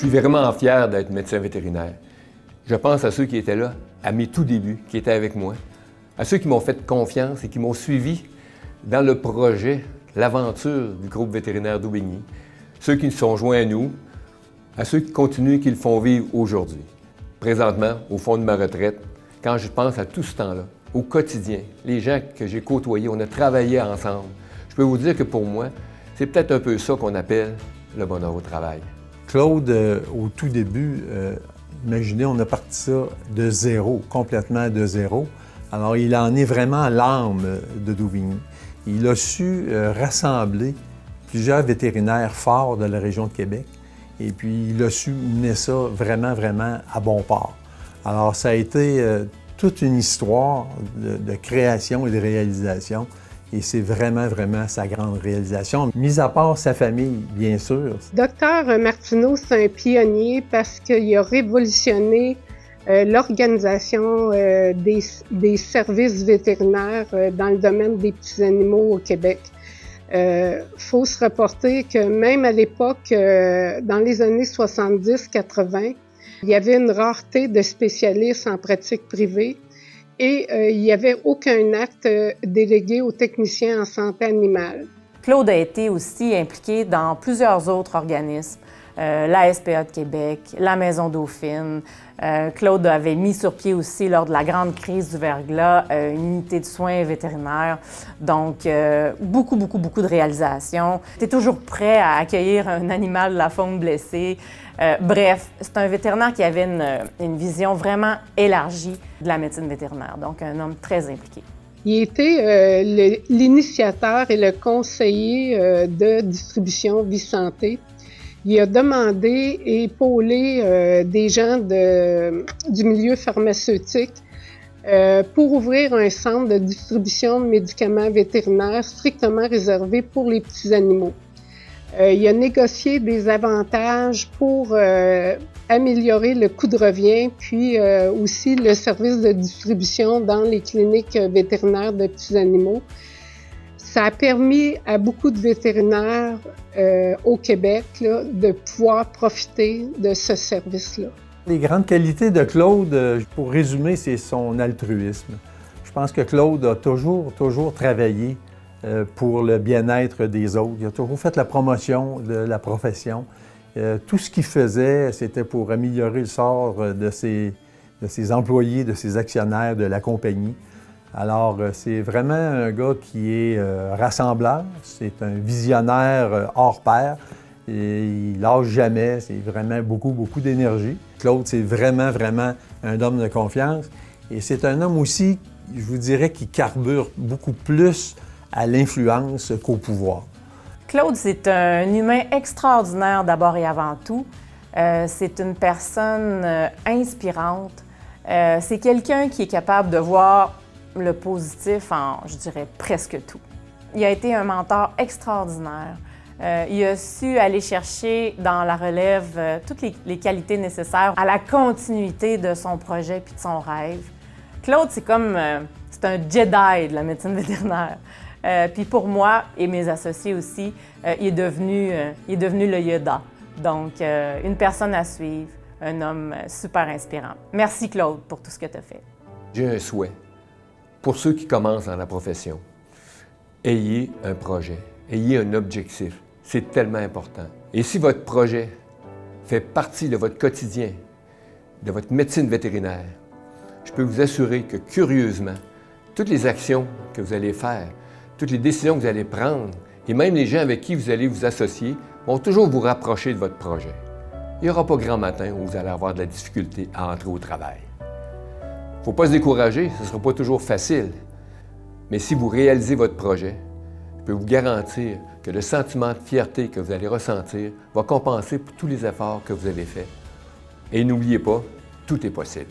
suis vraiment fier d'être médecin vétérinaire. Je pense à ceux qui étaient là, à mes tout débuts, qui étaient avec moi, à ceux qui m'ont fait confiance et qui m'ont suivi dans le projet, l'aventure du groupe vétérinaire d'Aubigny, ceux qui se sont joints à nous, à ceux qui continuent et qui le font vivre aujourd'hui. Présentement, au fond de ma retraite, quand je pense à tout ce temps-là, au quotidien, les gens que j'ai côtoyés, on a travaillé ensemble, je peux vous dire que pour moi, c'est peut-être un peu ça qu'on appelle le bonheur au travail. Claude, au tout début, imaginez, on a parti ça de zéro, complètement de zéro. Alors, il en est vraiment l'âme de d'Aubigny. Il a su rassembler plusieurs vétérinaires forts de la région de Québec et puis il a su mener ça vraiment, vraiment à bon port. Alors, ça a été toute une histoire de création et de réalisation et c'est vraiment, vraiment sa grande réalisation. Mis à part sa famille, bien sûr. Docteur Martineau, c'est un pionnier parce qu'il a révolutionné l'organisation des services vétérinaires dans le domaine des petits animaux au Québec. Faut se rapporter que même à l'époque, dans les années 70-80, il y avait une rareté de spécialistes en pratique privée et il n'y avait aucun acte délégué aux techniciens en santé animale. Claude a été aussi impliqué dans plusieurs autres organismes, la SPA de Québec, la Maison Dauphine. Claude avait mis sur pied aussi, lors de la grande crise du verglas, une unité de soins vétérinaires. Donc, beaucoup de réalisations. Il était toujours prêt à accueillir un animal de la faune blessé. Bref, c'est un vétérinaire qui avait une vision vraiment élargie de la médecine vétérinaire. Donc, un homme très impliqué. Il était l'initiateur et le conseiller de distribution Vie Santé. Il a demandé et épaulé des gens du milieu pharmaceutique pour ouvrir un centre de distribution de médicaments vétérinaires strictement réservé pour les petits animaux. Il a négocié des avantages pour améliorer le coût de revient, puis aussi le service de distribution dans les cliniques vétérinaires de petits animaux. Ça a permis à beaucoup de vétérinaires au Québec là, de pouvoir profiter de ce service-là. Les grandes qualités de Claude, pour résumer, c'est son altruisme. Je pense que Claude a toujours travaillé pour le bien-être des autres. Il a toujours fait la promotion de la profession. Tout ce qu'il faisait, c'était pour améliorer le sort de ses employés, de ses actionnaires, de la compagnie. Alors, c'est vraiment un gars qui est rassembleur, c'est un visionnaire hors pair, et il lâche jamais, c'est vraiment beaucoup d'énergie. Claude, c'est vraiment un homme de confiance, et c'est un homme aussi, je vous dirais, qui carbure beaucoup plus à l'influence qu'au pouvoir. Claude, c'est un humain extraordinaire d'abord et avant tout. C'est une personne inspirante. C'est quelqu'un qui est capable de voir le positif en, je dirais, presque tout. Il a été un mentor extraordinaire. Il a su aller chercher dans la relève toutes les qualités nécessaires à la continuité de son projet puis de son rêve. Claude, c'est c'est un Jedi de la médecine vétérinaire. Puis pour moi et mes associés aussi, il est devenu le Yoda. Donc, une personne à suivre, un homme super inspirant. Merci Claude pour tout ce que tu as fait. J'ai un souhait. Pour ceux qui commencent dans la profession, ayez un projet, ayez un objectif. C'est tellement important. Et si votre projet fait partie de votre quotidien, de votre médecine vétérinaire, je peux vous assurer que, curieusement, toutes les actions que vous allez faire, toutes les décisions que vous allez prendre, et même les gens avec qui vous allez vous associer, vont toujours vous rapprocher de votre projet. Il n'y aura pas grand matin où vous allez avoir de la difficulté à entrer au travail. Il ne faut pas se décourager, ce ne sera pas toujours facile. Mais si vous réalisez votre projet, je peux vous garantir que le sentiment de fierté que vous allez ressentir va compenser pour tous les efforts que vous avez faits. Et n'oubliez pas, tout est possible.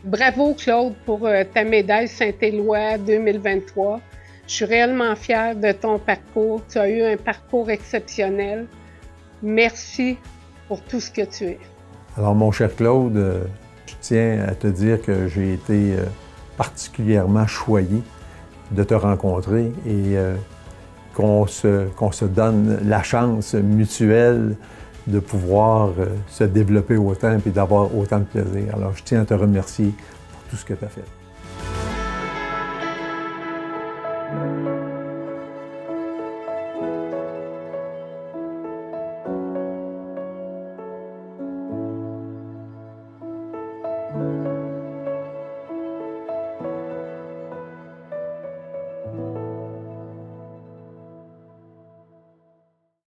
Bravo Claude pour ta médaille Saint-Éloi 2023. Je suis réellement fière de ton parcours. Tu as eu un parcours exceptionnel. Merci pour tout ce que tu es. Alors, mon cher Claude, je tiens à te dire que j'ai été particulièrement choyé de te rencontrer et qu'on se donne la chance mutuelle de pouvoir se développer autant et d'avoir autant de plaisir. Alors, je tiens à te remercier pour tout ce que tu as fait.